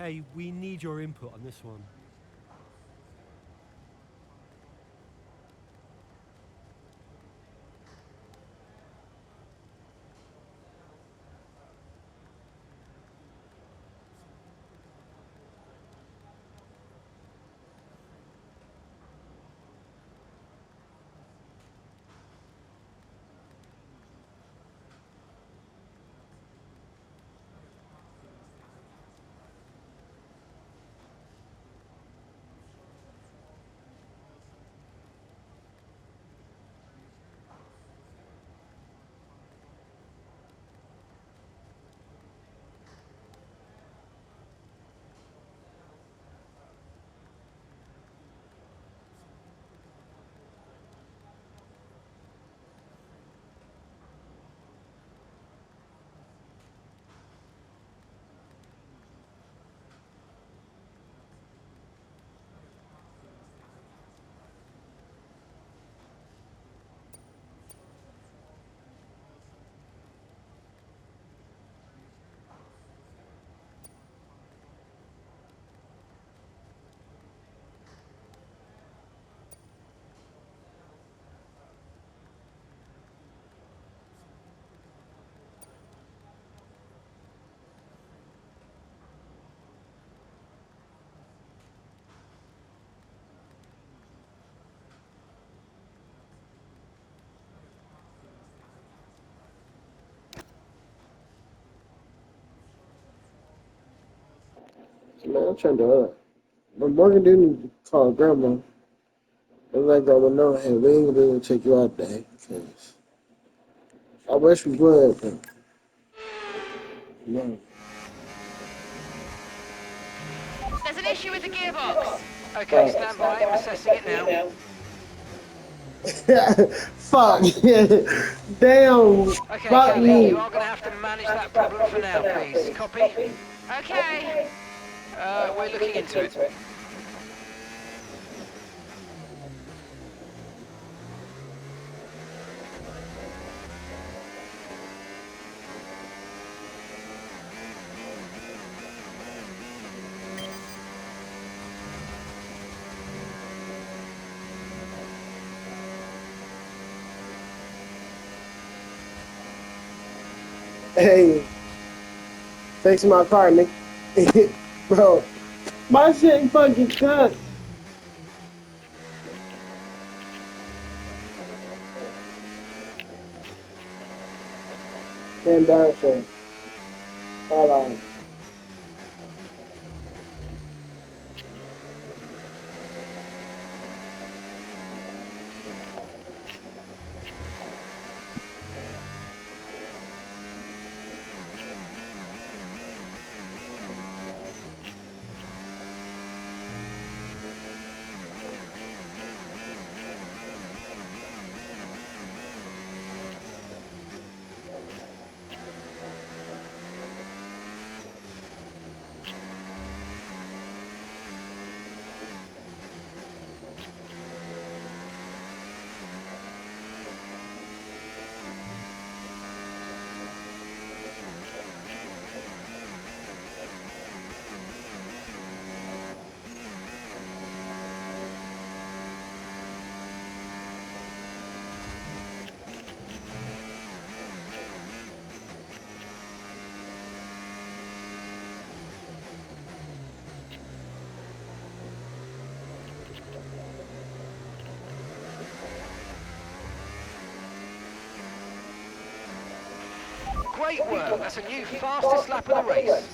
Hey, we need your input on this one. Man, I'm trying to but Morgan didn't call grandma. I'm like, I would know, hey, we ain't gonna be able to take you out there. 'Cause I wish we would, but no. There's an issue with the gearbox. Okay, stand by. I'm assessing it now. Fuck. Damn. Okay, Fuck Callie, me. you are going to have to manage that problem for now, please. Copy? Okay. We're looking into it. Hey, fix my car, nigga. Bro, my shit ain't fucking cut. Stand down, sir. Hold on. Great work. That's a new fastest lap of the race.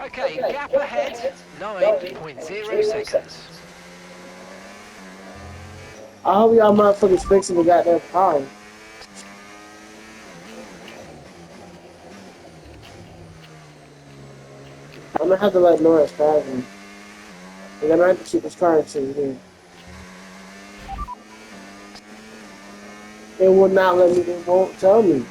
Okay, gap ahead, 9.0 seconds. I hope y'all motherfuckers fixing the goddamn car. I'm gonna have to let Norris pass me. I'm gonna have to keep this car in here. They will not let me, they won't tell me.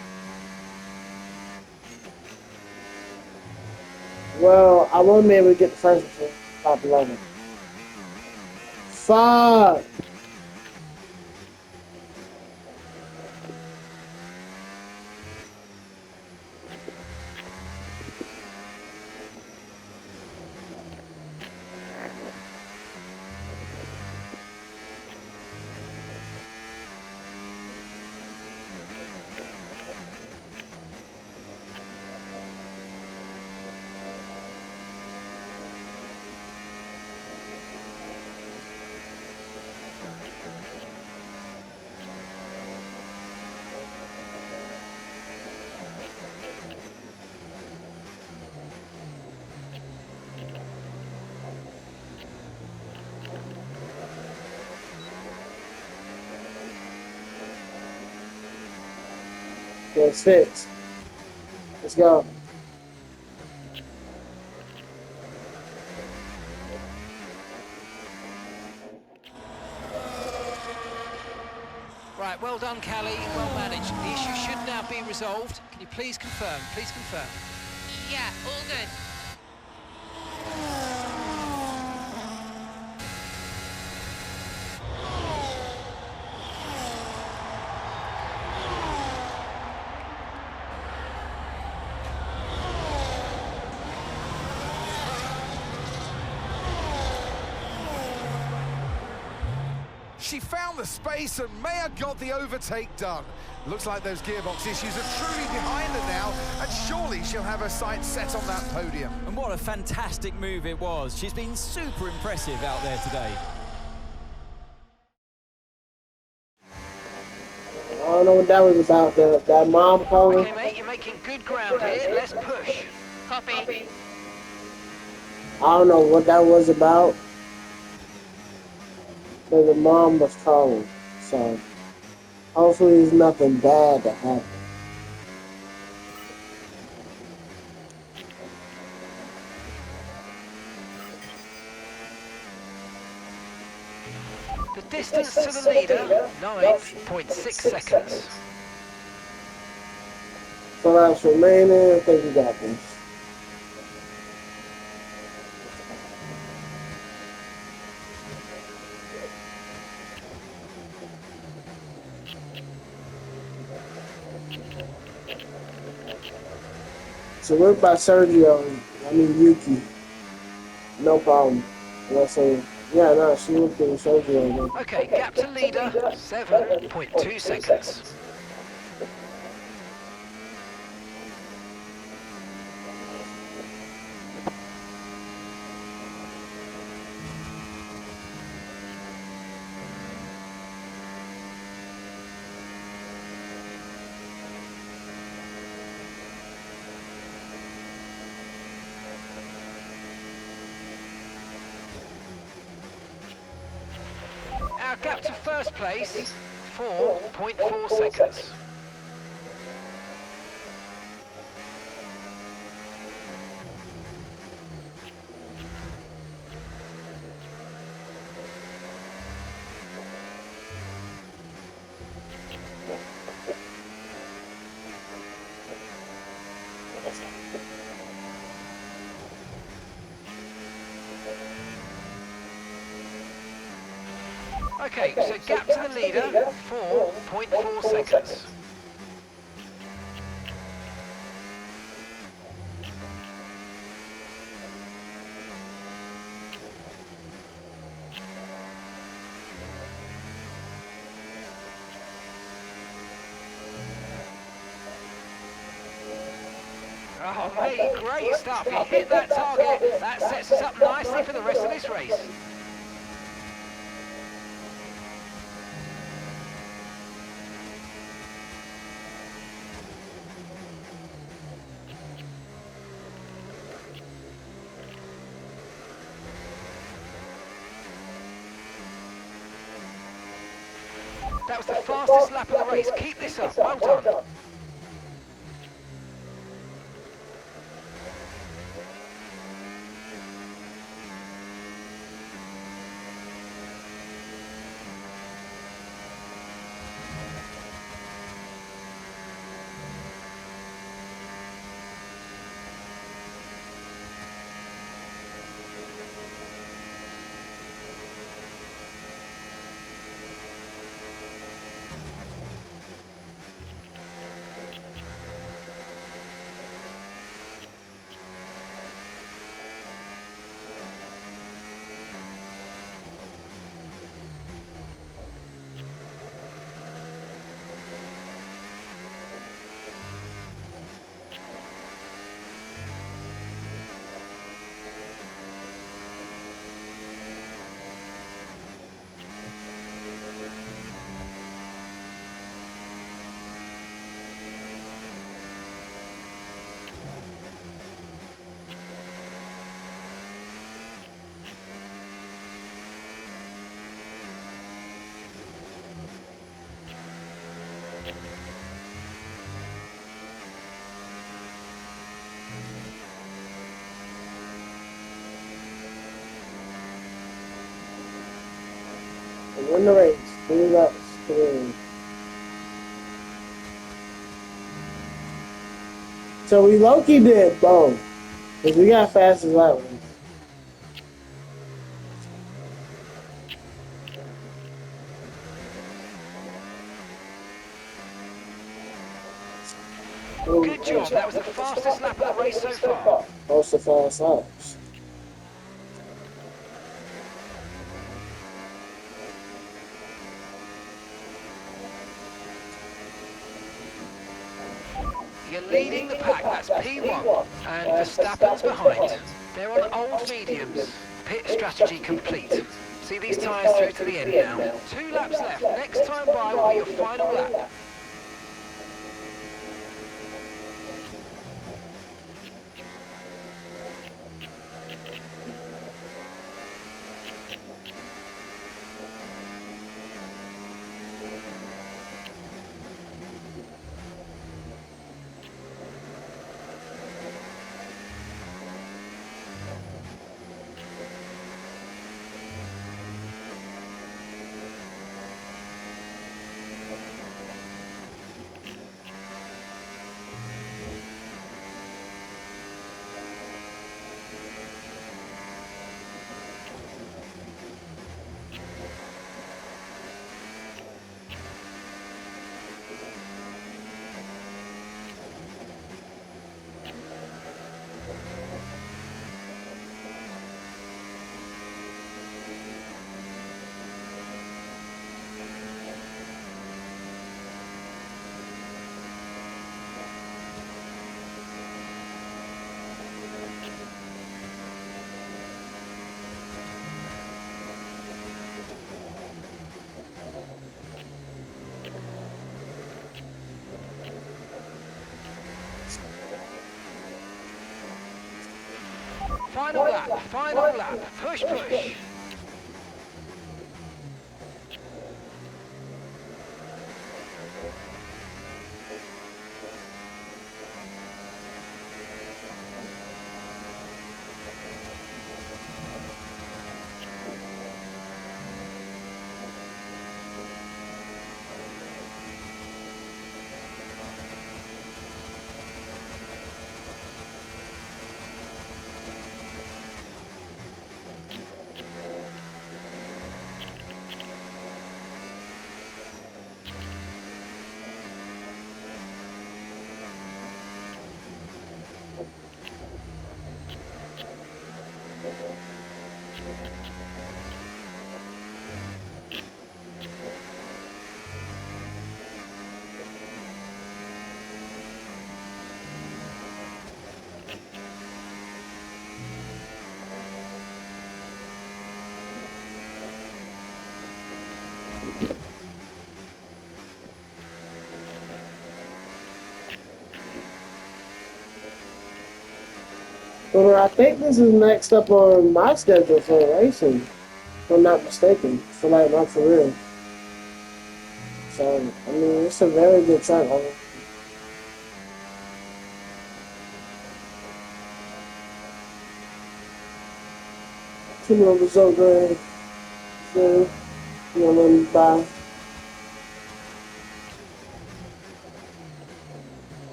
Well, I won't be able to get the first one. Top 11. Fuck! Yeah, it's fixed. Let's go. Right, well done, Callie. Well managed. The issue should now be resolved. Can you please confirm? Please confirm. Yeah, all good. She found the space and Maya got the overtake done. Looks like those gearbox issues are truly behind her now, and surely she'll have her sights set on that podium. And what a fantastic move it was. She's been super impressive out there today. I don't know what that was about. That mom calling. Okay, mate, you're making good ground here. Let's push. Copy. I don't know what that was about. But the mom was calling. So hopefully there's nothing bad to happen. The distance to the leader, 9.6 seconds. So laps remaining. I think we got this. So work by Sergio, I mean Yuki. No problem. Let's say, yeah, no, she was getting Sergio. Okay, gap to leader, 7.2 seconds. Our gap to first place, 4.4 seconds. Okay, so gap to the leader, 4.4 seconds. Oh, mate, great stuff. You hit that target. That sets us up nicely for the rest of this race. That was the fastest lap of the race. Keep this up. Well done. Win the race. 3 laps to win. So we low-key did both. Because we got fastest lap. Good job. That was the fastest lap of the race so far. Most of fast laps. You're leading the pack, that's P1, and Verstappen's behind. They're on old mediums. Pit strategy complete. See these tyres through to the end now. 2 laps left. Next time by will be your final lap. Final lap, final lap. Push, push. But I think this is next up on my schedule for racing, if I'm not mistaken, for like my career. So, I mean, it's a very good track. Two numbers so good. So, you know, let me buy.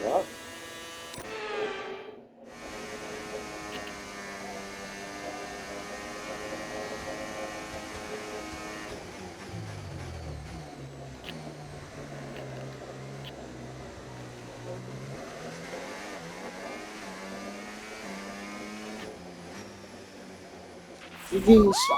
Yep. Geese.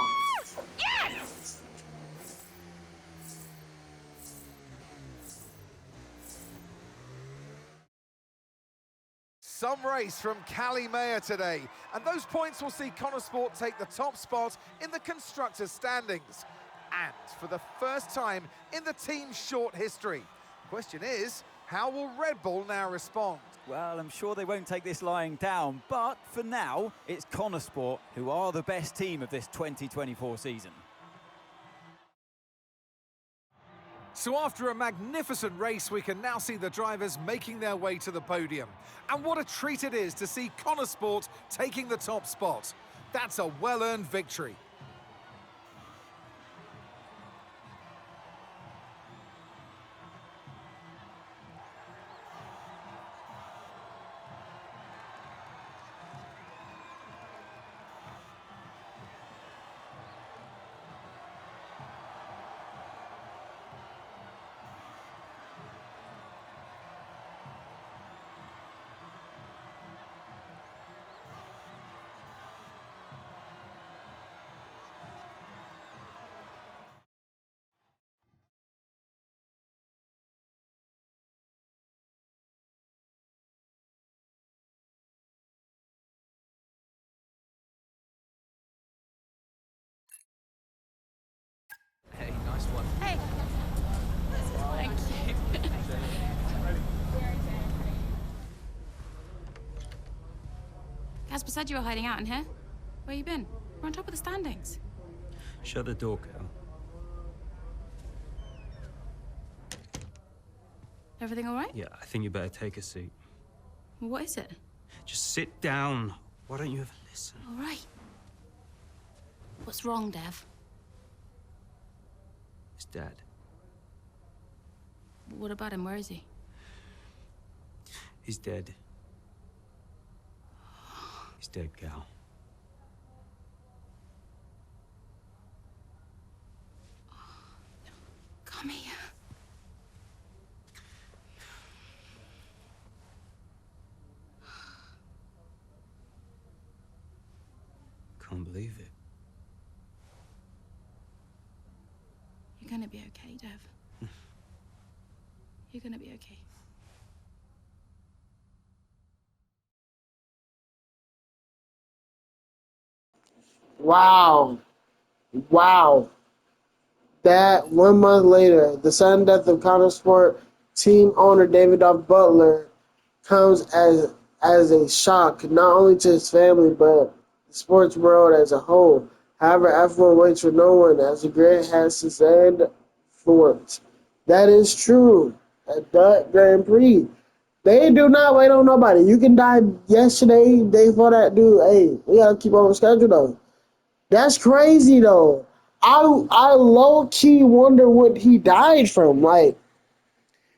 Some race from Callie Mayer today, and those points will see Connor Sport take the top spot in the constructors' standings. And for the first time in the team's short history. Question is, how will Red Bull now respond? Well, I'm sure they won't take this lying down, but for now, it's Connor Sport who are the best team of this 2024 season. So after a magnificent race, we can now see the drivers making their way to the podium. And what a treat it is to see Connor Sport taking the top spot. That's a well-earned victory. Nice one. Hey. Thank you. Casper said you were hiding out in here. Where you been? We're on top of the standings. Shut the door, Cal. Everything all right? Yeah, I think you better take a seat. What is it? Just sit down. Why don't you ever listen? All right. What's wrong, Dev? It's Dad. What about him? Where is he? He's dead. He's dead, Cal. Come here. Can't believe it. You're gonna be okay, Dev. You're gonna be okay. Wow. Wow. That 1 month later, the sudden death of Connor Sport team owner David Duff Butler comes as a shock not only to his family but the sports world as a whole. However, F1 waits for no one as the grid has sustained forth. That is true. At that Grand Prix, they do not wait on nobody. You can die yesterday, day before that, dude. Hey, we gotta keep on the schedule though. That's crazy though. I low key wonder what he died from. Like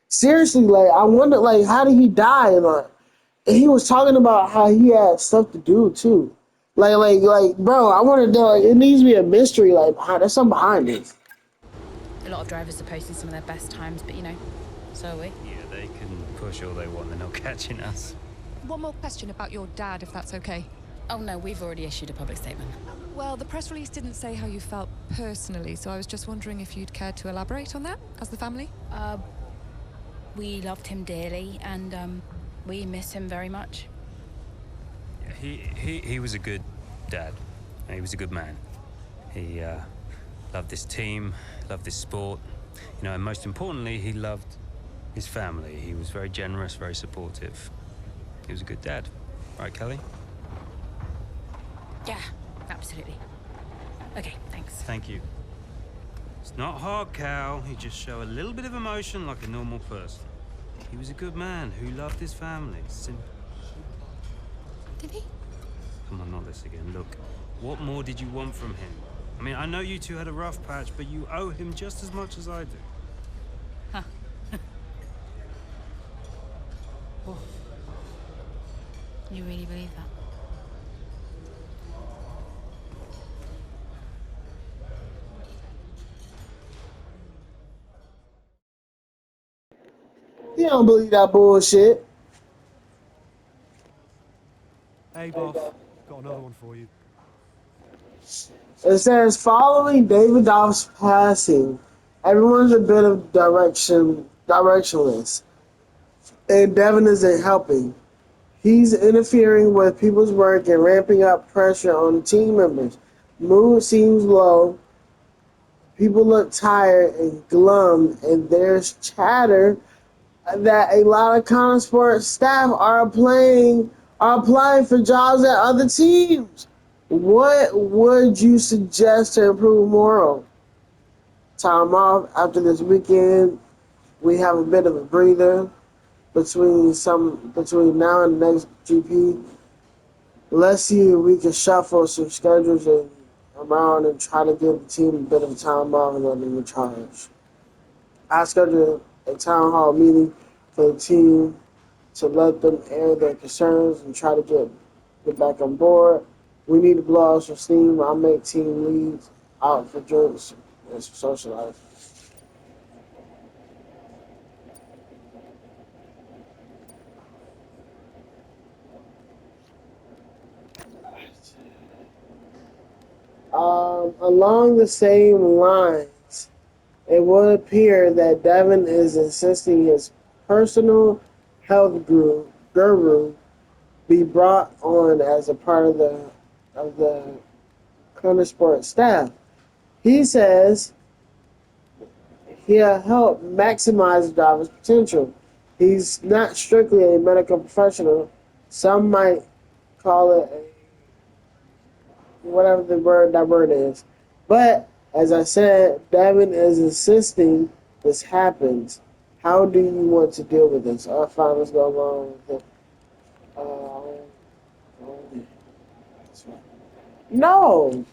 seriously, like I wonder like how did he die? And he was talking about how he had stuff to do too. Like bro, I want to know. Like, it needs to be a mystery. Like there's something behind it. A lot of drivers are posting some of their best times, but you know, so are we. Yeah, they can push all they want. They're not catching us. One more question about your dad, if that's okay. Oh no, we've already issued a public statement. Well, the press release didn't say how you felt personally, so I was just wondering if you'd care to elaborate on that as the family. We loved him dearly, and we miss him very much. Yeah, he was a good dad. He was a good man. He loved this team, loved this sport. You know, and most importantly, he loved his family. He was very generous, very supportive. He was a good dad. Right, Kelly? Yeah, absolutely. Okay, thanks. Thank you. It's not hard, Cal. You just show a little bit of emotion like a normal person. He was a good man who loved his family. Simple. Did he? Come on, not this again. Look, what more did you want from him? I mean, I know you two had a rough patch, but you owe him just as much as I do. Huh. You really believe that? You don't believe that bullshit. Hey, boss. Got another one for you. It says, following David Dobbs' passing, everyone's a bit of directionless, and Devin isn't helping. He's interfering with people's work and ramping up pressure on the team members. Mood seems low. People look tired and glum, and there's chatter that a lot of Connor Sports staff are applying for jobs at other teams. What would you suggest to improve morale? Time off after this weekend. We have a bit of a breather between now and the next GP. Let's see if we can shuffle some schedules around and try to give the team a bit of time off and let them recharge. I scheduled a town hall meeting for the team to let them air their concerns and try to get back on board. We need to blow out some steam. I'll make team leads out for drinks and some socializing. Along the same lines, it would appear that Devin is insisting his personal health guru be brought on as a part of the Connor Sports staff. He says he'll help maximize the driver's potential. He's not strictly a medical professional. Some might call it whatever that word is. But as I said, Devin is insisting this happens. How do you want to deal with this? Our finals go along with it. No,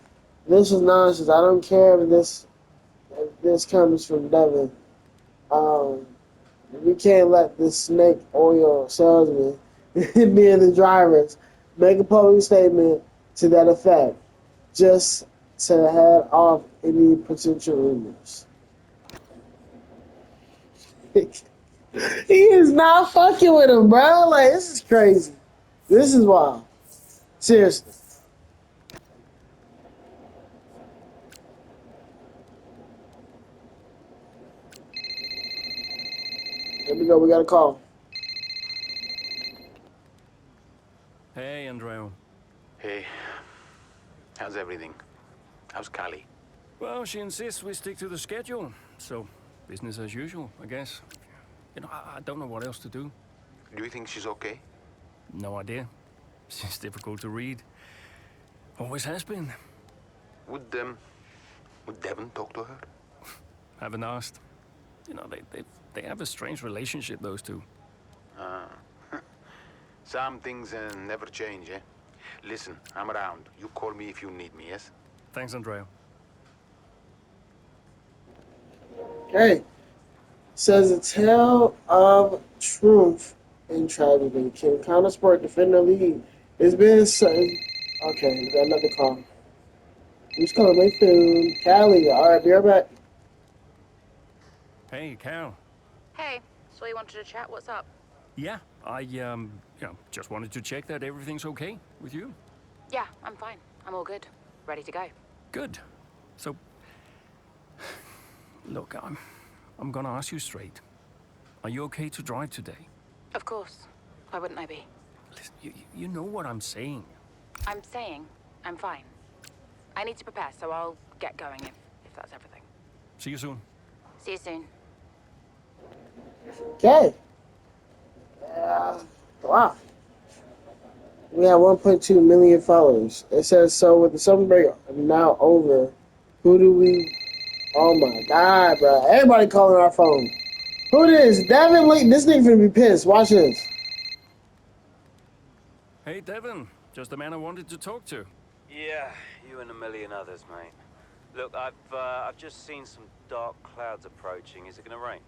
this is nonsense. I don't care if this comes from Devin. We can't let this snake oil salesman be in the drivers make a public statement to that effect, just to head off any potential rumors. He is not fucking with him, bro. Like, this is crazy. This is wild. Seriously. Here we go. We got a call. Hey, Andrea. Hey, how's everything? How's Callie? Well, she insists we stick to the schedule, so business as usual, I guess. You know, I don't know what else to do. Do you think she's okay? No idea. She's difficult to read. Always has been. Would Devin talk to her? Haven't asked. You know, they have a strange relationship, those two. Some things never change, eh? Listen, I'm around. You call me if you need me, yes? Thanks, Andrea. Okay. Says a tale of truth and tragedy. Can Countersport defend the lead? It's been so... Okay, we got another call. Who's calling my phone? Callie. All right, be right back. Hey, Cal. Hey, so you wanted to chat? What's up? Yeah, I, just wanted to check that everything's okay with you. Yeah, I'm fine. I'm all good. Ready to go. Good. So, look, I'm gonna ask you straight. Are you okay to drive today? Of course. Why wouldn't I be? Listen, you know what I'm saying. I'm saying I'm fine. I need to prepare, so I'll get going if that's everything. See you soon. See you soon. Okay. Wow. We have 1.2 million followers. It says, so with the summer break now over, who do we... Oh my God, bro. Everybody calling our phone. Who this? Devin Lee. This nigga finna be pissed. Watch this. Hey, Devin. Just the man I wanted to talk to. Yeah, you and a million others, mate. Look, I've just seen some dark clouds approaching. Is it gonna rain?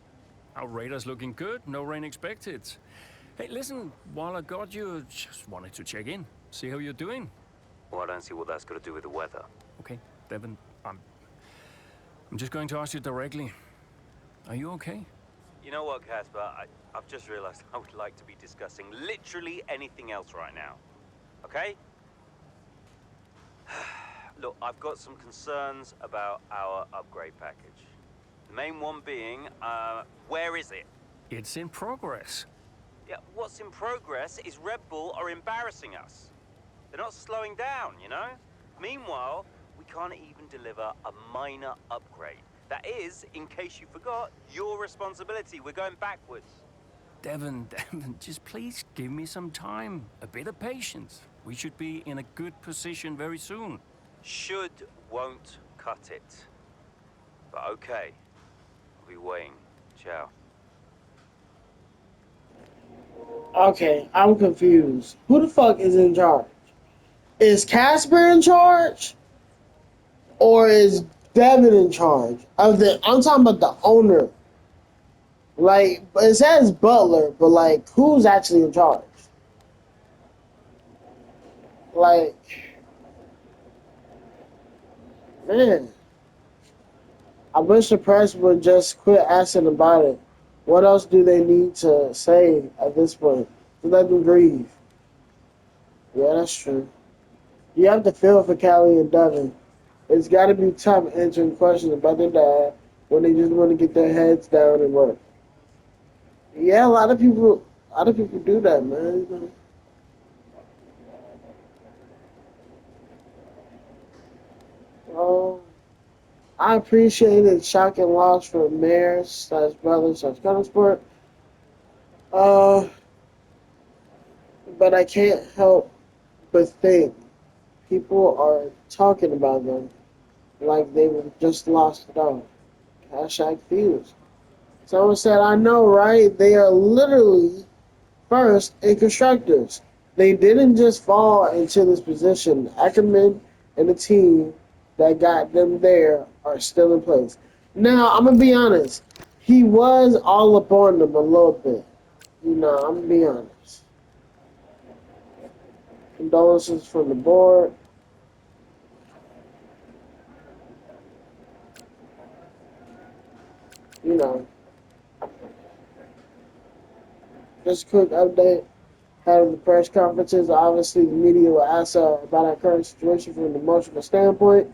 Our radar's looking good. No rain expected. Hey, listen, while I got you, just wanted to check in. See how you're doing. Well, I don't see what that's got to do with the weather. Okay, Devin, I'm just going to ask you directly. Are you okay? You know what, Casper? I've just realized I would like to be discussing literally anything else right now. Okay? Look, I've got some concerns about our upgrade package. The main one being, where is it? It's in progress. Yeah, what's in progress is Red Bull are embarrassing us. They're not slowing down, you know? Meanwhile, we can't even deliver a minor upgrade. That is, in case you forgot, your responsibility. We're going backwards. Devin, just please give me some time. A bit of patience. We should be in a good position very soon. Should won't cut it. But okay. I'll be waiting. Ciao. Okay, I'm confused. Who the fuck is in charge? Is Casper in charge? Or is Devin in charge? I'm talking about the owner. Like, it says Butler, but like, who's actually in charge? Like, man. I wish the press would just quit asking about it. What else do they need to say at this point? To let them grieve. Yeah, that's true. You have to feel for Callie and Devin. It's got to be tough answering questions about their dad when they just want to get their heads down and work. Yeah, a lot of people do that, man. I appreciated shock and loss for Mayor slash brother slash Gunnersport. Uh, but I can't help but think people are talking about them like they were just lost it all. Hashtag fuse. Someone said, I know, right? They are literally first in constructors. They didn't just fall into this position. Ackerman and the team that got them there are still in place. Now, I'm going to be honest. He was all up on them a little bit. You know, I'm going to be honest. Condolences from the board. You know, just a quick update. Having the press conferences, obviously the media will ask about our current situation from an emotional standpoint,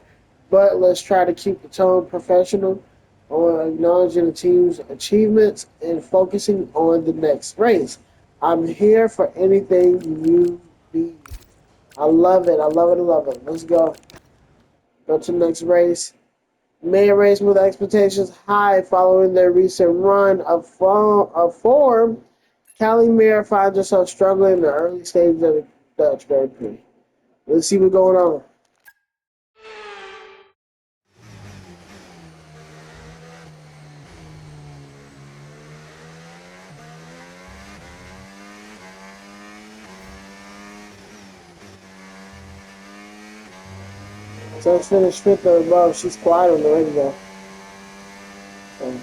but let's try to keep the tone professional on acknowledging the team's achievements and focusing on the next race. I'm here for anything you need. I love it. I love it. I love it. Let's go. Go to the next race. Main race with expectations high following their recent run of form. Cali Mare finds herself struggling in the early stages of the Dutch Grand Prix. Let's see what's going on. So it's finished fifth or above. She's quiet on the radio. So,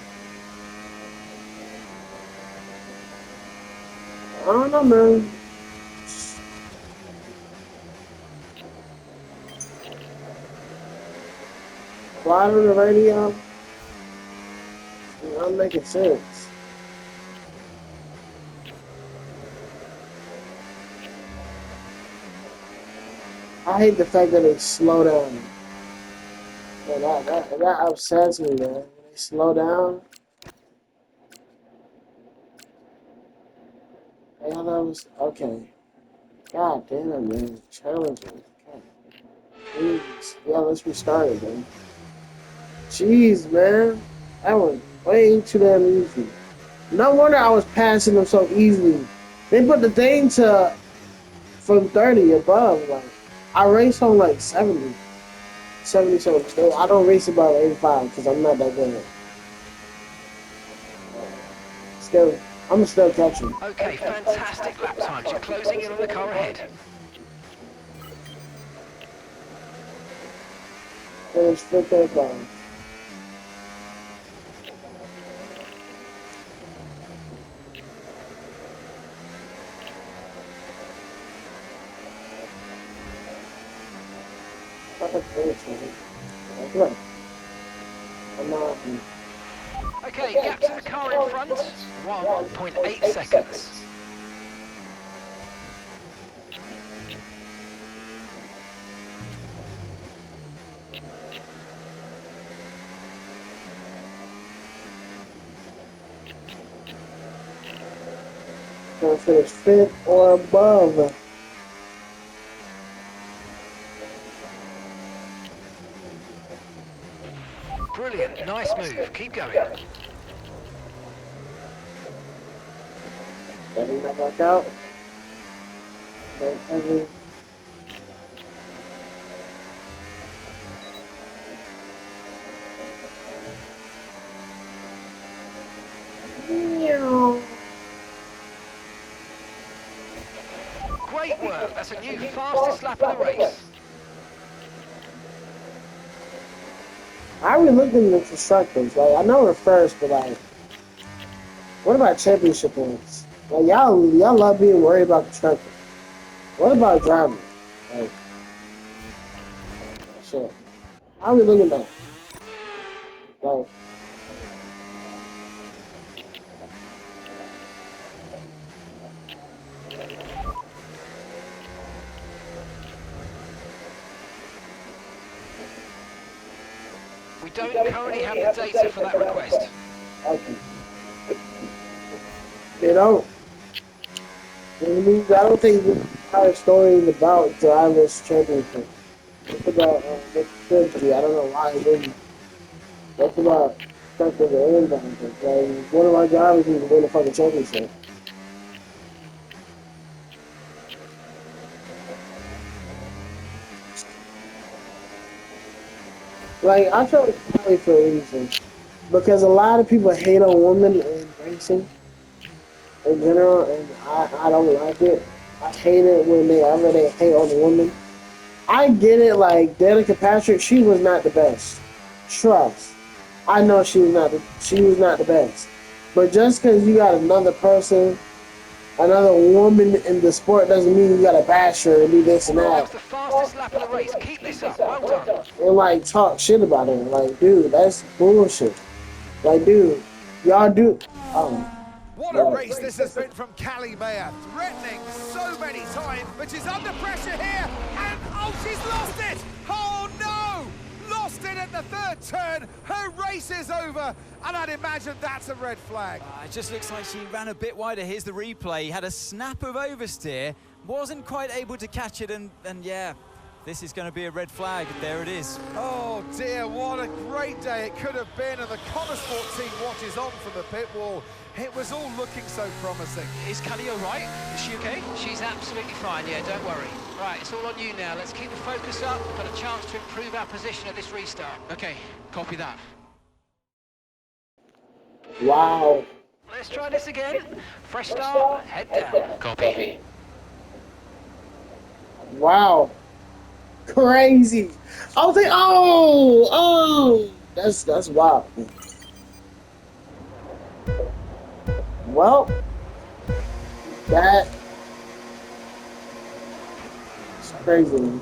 I don't know, man. Quiet on the radio. Not making sense. I hate the fact that they slow down. Yeah, that upsets me, man. When they slow down. Yeah, that was okay. God damn it, man. Challenging. God. Please. Yeah, let's restart it, man. Jeez, man. That was way too damn easy. No wonder I was passing them so easily. They put the thing to from 30 above. Like, I race on like 70. 70 so I don't race about 85 because I'm not that good. Still, I'm still catching. Okay, fantastic lap times. You're closing in on the car ahead. Finish fifth or above. Okay, gap to the car in front, 1.8 seconds. Gonna finish fifth or above. Brilliant, nice move. Keep going. Letting that back out. Heavy. Great work. That's a new fastest lap of the race. I really looked into the constructors. Like, I know we're first, but like, what about championship points? Like, y'all love being worried about constructors. What about drivers? Like, shit. How are we looking at? Like, We don't currently have the data for that request. okay. They don't. I don't think the entire story is about drivers championship. It's about the I don't know why it didn't. That's about stuff with the end time. Like, one of our drivers needs to win the fucking championship. Like, I chose Cali for a reason. Because a lot of people hate on women in racing in general, and I don't like it. I hate it when they hate on the women. I get it, like, Danica Patrick, she was not the best. Trust. I know she was not the best. But just because you got another person, another woman in the sport, doesn't mean you gotta bash her and do this and That's that. the fastest lap of the race. Keep this up. Well done. And like talk shit about her. Like, dude, that's bullshit. Like, dude, y'all do. What a race this has been from Callie Mayer, threatening so many times, but she's under pressure here, and oh, she's lost it! Oh no! Lost it at the third turn, her race is over, and I'd imagine that's a red flag. It just looks like she ran a bit wider. Here's the replay. Had a snap of oversteer, wasn't quite able to catch it, and yeah, this is going to be a red flag. There it is. Oh dear, what a great day it could have been, and the Connosport team watches on from the pit wall. It was all looking so promising. Is Callie all right? Is she okay? She's absolutely fine, yeah, don't worry. Right, it's all on you now. Let's keep the focus up. Got a chance to improve our position at this restart. Okay, copy that. Wow. Let's try this again. Fresh start, head down. Copy. Wow. Crazy. I was like, that's wild. Well, that's crazy.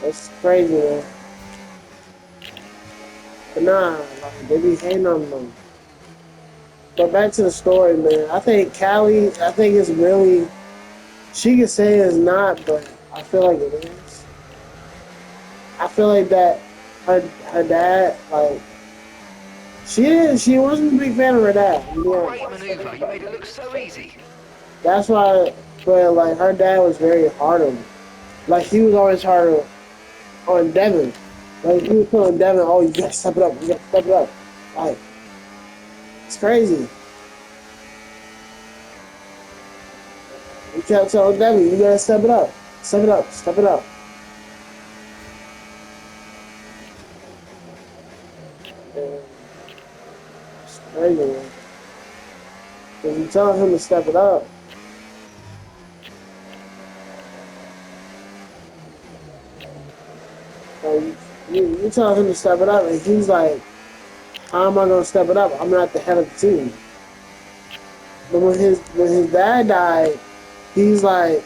That's crazy, man. But nah, like, they be hating on them. But back to the story, man. I think Callie, it's really, she could say it's not, but I feel like it is. I feel like that her dad, like, she wasn't a big fan of her dad. Great maneuver, you made it look so easy. That's why, but like, her dad was very hard on her. Like, he was always hard on Devin. Like, he was telling Devin, oh, you gotta step it up, you gotta step it up. Like, it's crazy. You kept telling Devin, you gotta step it up. Step it up, step it up. It's crazy, man. Because you telling him to step it up. So you telling him to step it up, and he's like, how am I gonna step it up? I'm not the head of the team. But when his dad died, he's like,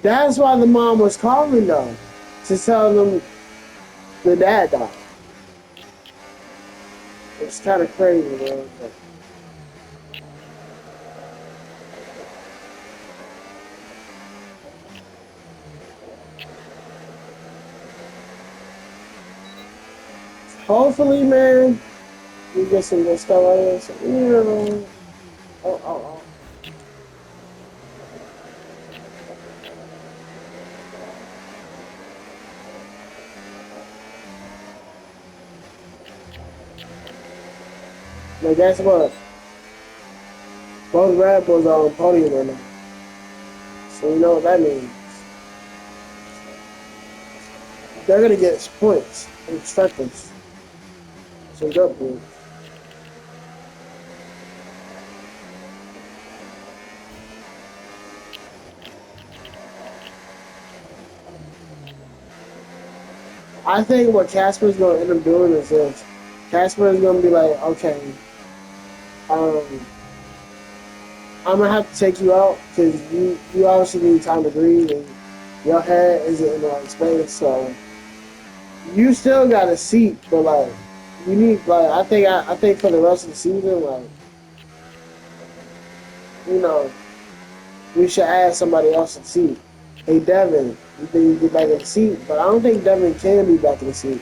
that's why the mom was calling though, to tell them the dad died. It's kind of crazy, man. Hopefully, man, we get some good stuff like this. Oh. But guess what? Both Red Bulls are on podium right now. So you know what that means. They're gonna get points and constructors. Some good points. I think what Casper's going to end up doing is this. Casper is going to be like, okay, um, I'm going to have to take you out because you obviously need time to breathe and your head isn't in the right space. So you still got a seat, but like, you need, like, I think for the rest of the season, like, you know, we should add somebody else in the seat. Hey, Devin, you think you get back in the seat? But I don't think Devin can be back in the seat.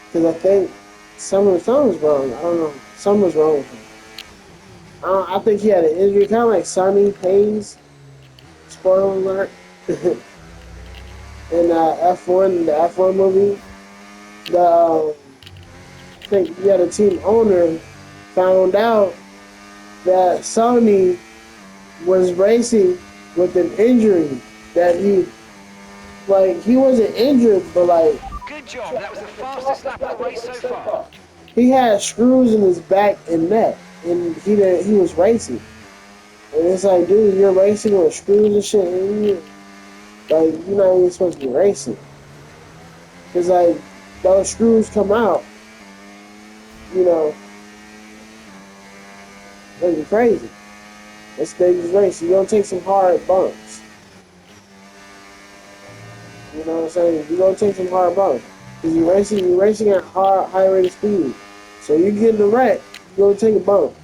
Because I think something's wrong. I don't know. Something's wrong with him. I think he had an injury, kind of like Sonny Hayes. Spoiler alert. In the F1 movie. I think the team owner found out that Sonny was racing with an injury that he wasn't injured, but like Good job. That was the fastest lap of the race so far. he had screws in his back and neck, and he was racing. And it's like, dude, you're racing with screws and shit, and you're not even supposed to be racing. It's like those screws come out, you know, it's crazy. It's dangerous racing. You're gonna take some hard bumps. You know what I'm saying? You're gonna take some hard bumps. Because you're racing at high rate of speed. So you get in the wreck, you're gonna take a bump.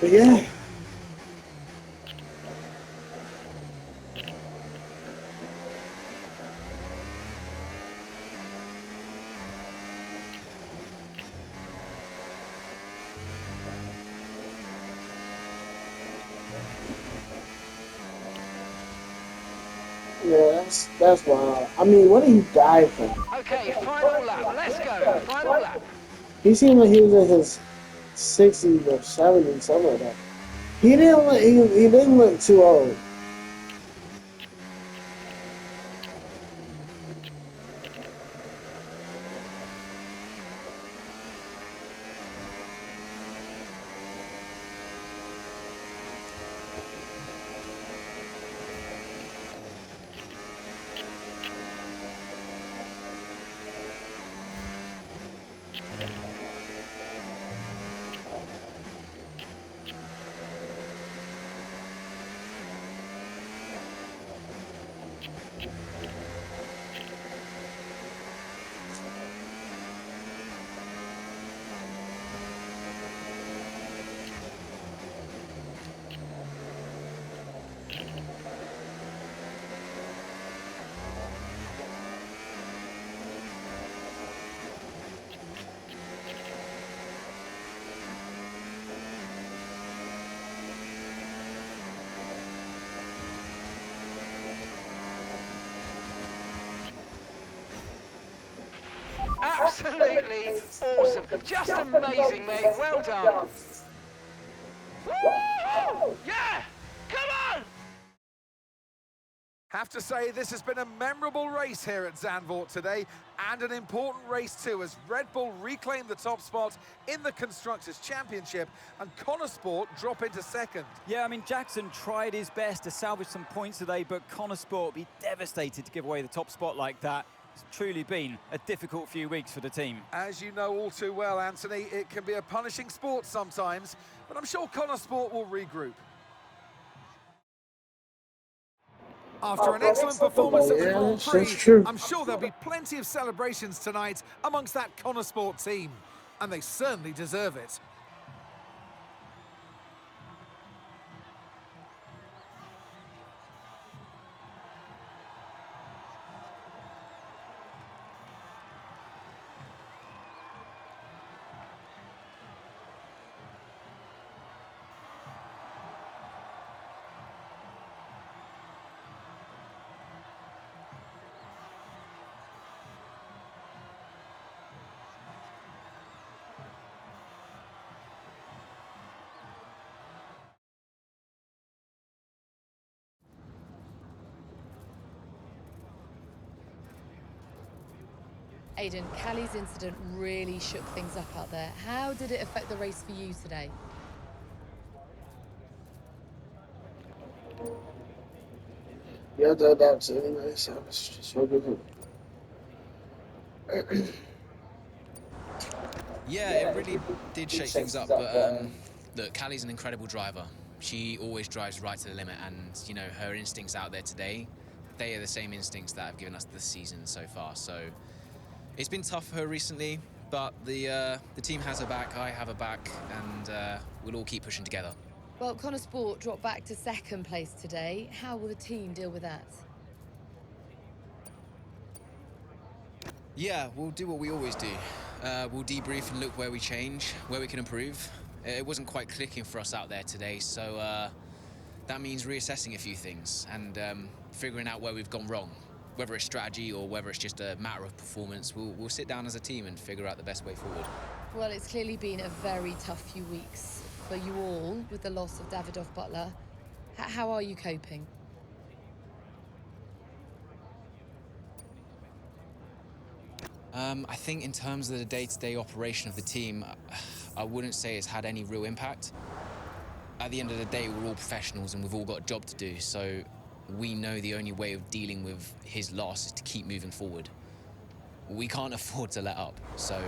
But yeah. Yeah, that's wild. I mean, what did he die from? Okay, final lap. Let's go. Final lap. He seemed like he was in his 60s or 70s, something like that. He didn't look too old. Absolutely awesome. Just amazing, mate. Well done. Woo! Yeah! Come on! Have to say, this has been a memorable race here at Zandvoort today, and an important race too, as Red Bull reclaim the top spot in the Constructors' Championship, and Connor Sport drop into second. Yeah, I mean, Jackson tried his best to salvage some points today, but Connor Sport will be devastated to give away the top spot like that. It's truly been a difficult few weeks for the team. As you know all too well, Anthony, it can be a punishing sport sometimes, but I'm sure Connor Sport will regroup. After an excellent performance at the Grand Prix, I'm sure there'll be plenty of celebrations tonight amongst that Connor Sport team, and they certainly deserve it. Aidan, Callie's incident really shook things up out there. How did it affect the race for you today? Yeah, that's anyway, so it's just so good. Yeah, it really did shake things up, but look, Callie's an incredible driver. She always drives right to the limit, and, you know, her instincts out there today, they are the same instincts that have given us this season so far. So it's been tough for her recently, but the team has her back, I have her back, and we'll all keep pushing together. Well, Connor Sport dropped back to second place today. How will the team deal with that? Yeah, we'll do what we always do. We'll debrief and look where we change, where we can improve. It wasn't quite clicking for us out there today, so that means reassessing a few things and figuring out where we've gone wrong. Whether it's strategy or whether it's just a matter of performance, we'll sit down as a team and figure out the best way forward. Well, it's clearly been a very tough few weeks for you all with the loss of Davidoff Butler. How are you coping? I think in terms of the day-to-day operation of the team, I wouldn't say it's had any real impact. At the end of the day, we're all professionals and we've all got a job to do, so we know the only way of dealing with his loss is to keep moving forward. We can't afford to let up, so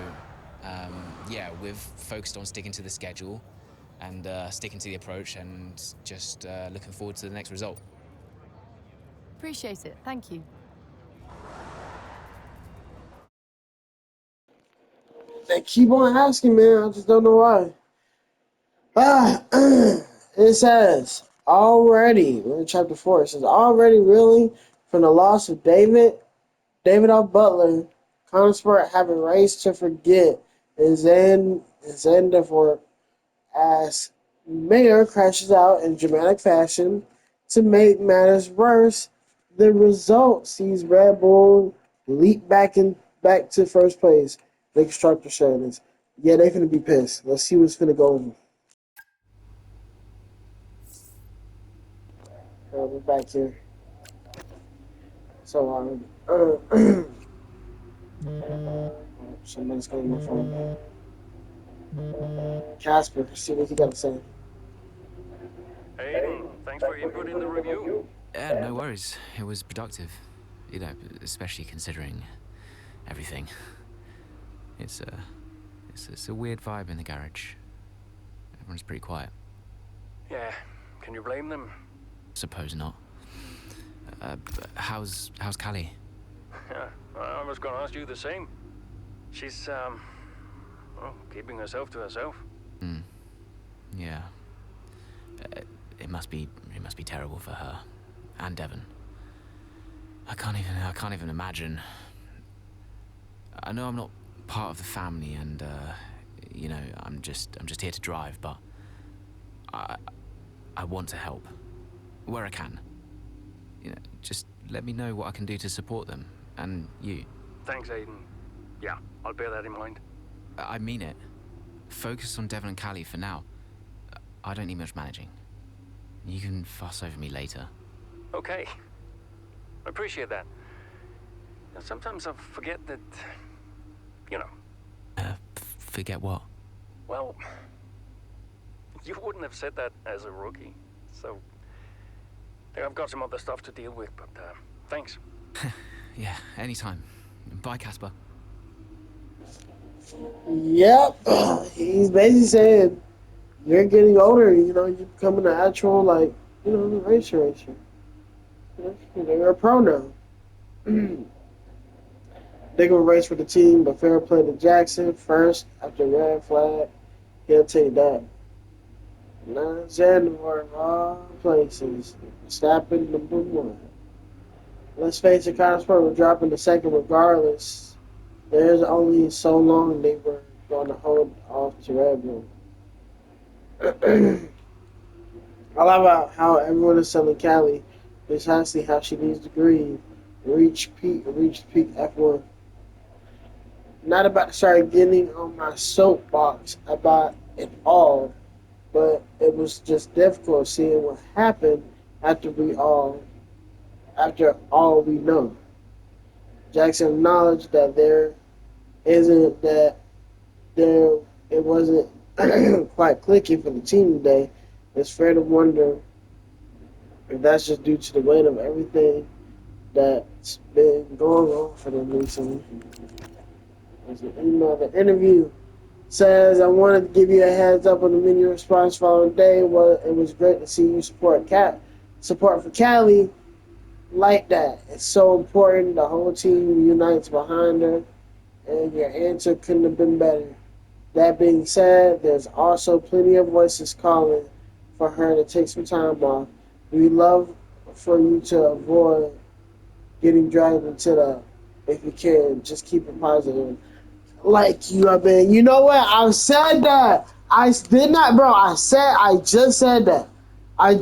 yeah, we've focused on sticking to the schedule and sticking to the approach and just looking forward to the next result. Appreciate it. Thank you. They keep on asking, man. I just don't know why. It says, already, we're in chapter 4. It says, already really, from the loss of Davidoff Butler, Connor Sport have a race to forget is in for as Mayer crashes out in dramatic fashion. To make matters worse, the result sees Red Bull leap back to first place. The constructor shoulders. Yeah, they finna be pissed. Let's see what's finna go on. We're back here. So, somebody's calling my phone. Casper, see what he got to say. Aidan, thanks for your input in the review. Yeah, no worries. It was productive. You know, especially considering everything. It's a weird vibe in the garage. Everyone's pretty quiet. Yeah, can you blame them? Suppose not. How's Callie? Yeah, I was gonna ask you the same. She's, well, keeping herself to herself. Yeah. It must be terrible for her. And Devon. I can't even imagine. I know I'm not part of the family and, you know, I'm just here to drive, but I want to help. Where I can. You know, just let me know what I can do to support them. And you. Thanks, Aidan. Yeah, I'll bear that in mind. I mean it. Focus on Devon and Callie for now. I don't need much managing. You can fuss over me later. Okay. I appreciate that. And sometimes I forget that, you know. Forget what? Well, you wouldn't have said that as a rookie. So, I've got some other stuff to deal with, but thanks. Yeah, anytime. Bye, Casper. Yep. He's basically saying, you're getting older, you know, you're becoming an actual, like, you know, racer. You know, you're a pro now. They're going to race for the team, but fair play to Jackson first after red flag. He'll take that. January of all places. Stapping number 1. Let's face it, Connor Sport will drop in the second regardless. There's only so long they were going to hold off to Red Bull. I love how everyone is telling Callie precisely how she needs to grieve. Reach peak F1. Not about to start getting on my soapbox about it all, but it was just difficult seeing what happened after all we know. Jackson acknowledged that there isn't that there it wasn't quite clicking for the team today. It's fair to wonder if that's just due to the weight of everything that's been going on for them recently. There's an email. The interview says, I wanted to give you a heads up on the media response following the day. Well, it was great to see you support for Callie like that. It's so important. The whole team unites behind her, and your answer couldn't have been better. That being said, there's also plenty of voices calling for her to take some time off. We love for you to avoid getting dragged into that. If you can, just keep it positive. Like you have been. You know what? I said that. I did not, bro. I just said that. I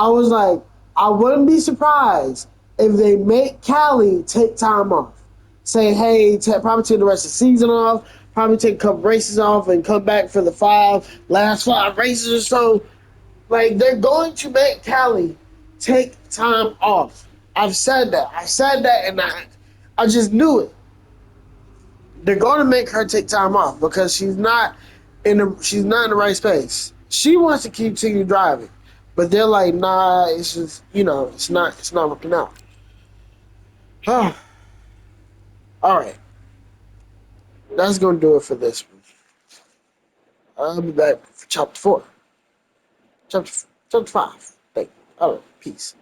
was like, I wouldn't be surprised if they make Callie take time off. Say, hey, probably take the rest of the season off, probably take a couple races off and come back for the last 5 races or so. Like, they're going to make Callie take time off. I've said that. And I just knew it. They're going to make her take time off because she's not in the right space. She wants to continue driving, but they're like, nah, it's just, it's not working out. All right, that's going to do it for this one. I'll be back for chapter 4, chapter 5. Thank you. All right, peace.